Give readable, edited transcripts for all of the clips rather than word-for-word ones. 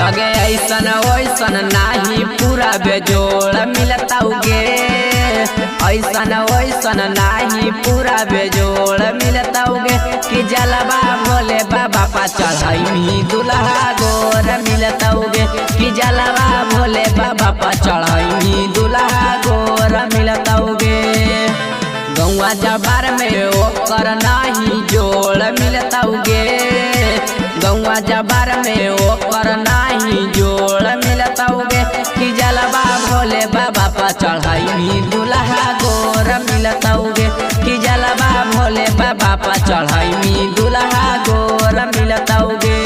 अगे ऐसन वैसन नाही पूरा बेजोड़ मिलता उगे, ऐसन वैसन नाही पूरा बेजोड़ मिलता उगे कि जलवा भोले बाबा पा चढ़ाई दुल्हा गोर मिलता उगे, कि जलवा भोले बाबा पा चढ़ाई दुल्हा गोर मिलता उगे। गौवा जबार में ओकर नाही जोड़ मिलता उगे, गौवा जबार में ओकर नाही जोड़ मिलता उगे कि जलवा भोले बाबा पा चढ़ाई दुल्हा गोर मिलता उगे, कि जलवा भोले बाबा पा चढ़ाई दुल्हा गोर मिलता उगे।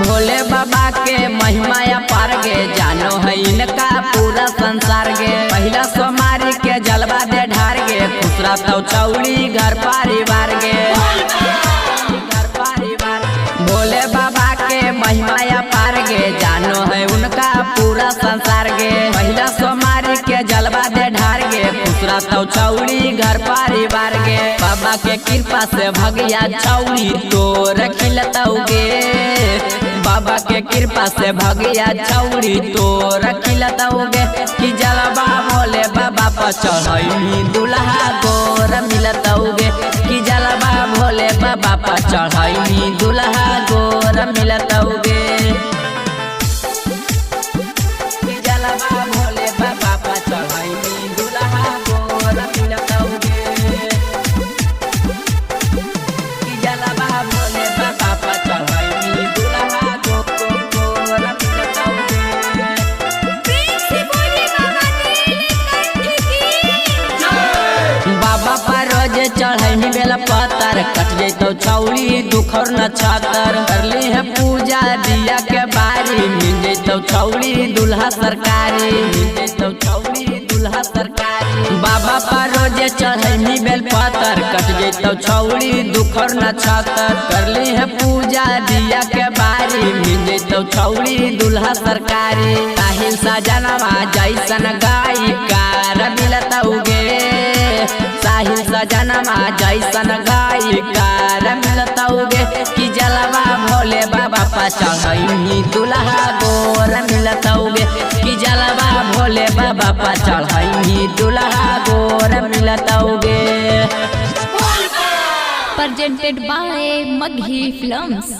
भोले बाबा के महिमा पार गे, जानो है इनका पूरा संसार गे। पहला सोमारी के जलवा दे ढार गे, दूसरा तो चौड़ी घर परिवार गे। भोले बाबा के महिमा पार गे, जानो है उनका पूरा संसार गे। पहला सोमारी के जलवा दे ढार गे, दूसरा तो चौड़ी घर परिवार गे। बाबा के कृपा से भगिया चौड़ी तोर खिलता उगे, बाबा के कृपा से भगिया चौड़ी तोर खिलता उगे कि जलवा भोले बाबा पर चढ़ाई दुल्हा गोर मिलता उगे, कि जलवा भोले बाबा पर चढ़ाई दुल्हा गोर मिलता उगे, कि जलवा भोले बाबा पर चढ़ाई दुल्हा गोर मिलता उगे, कि जलवा भोले बाबा पर चढ़ाई चढ़ाई बेला पत्थर कट जैतो छौड़ी दुखर न छातर। करली है पूजा दिया के बारी, मिल जैतो छौड़ी दुल्हा सरकारी, मिल जैतो छौड़ी दुल्हा सरकारी। बाबा पर रोजे चढ़ाई बेल पत्थर कट जैतो छौड़ी दुखर न छातर। करली है पूजा दिया के बारी, मिल जैतो छौड़ी दुल्हा सरकारी। साहिल सजनवा जैसन गायिकार मिलता उगे, साहिल सजनमा जैसन गायिकार मिलता उगे कि जलवा भोले बाबा पा चढ़ाई दुल्हा गोर मिलता उगे, कि जलवा भोले बाबा पा चढ़ाई दुल्हा गोर मिलता उगे। Presented by Maghi Films।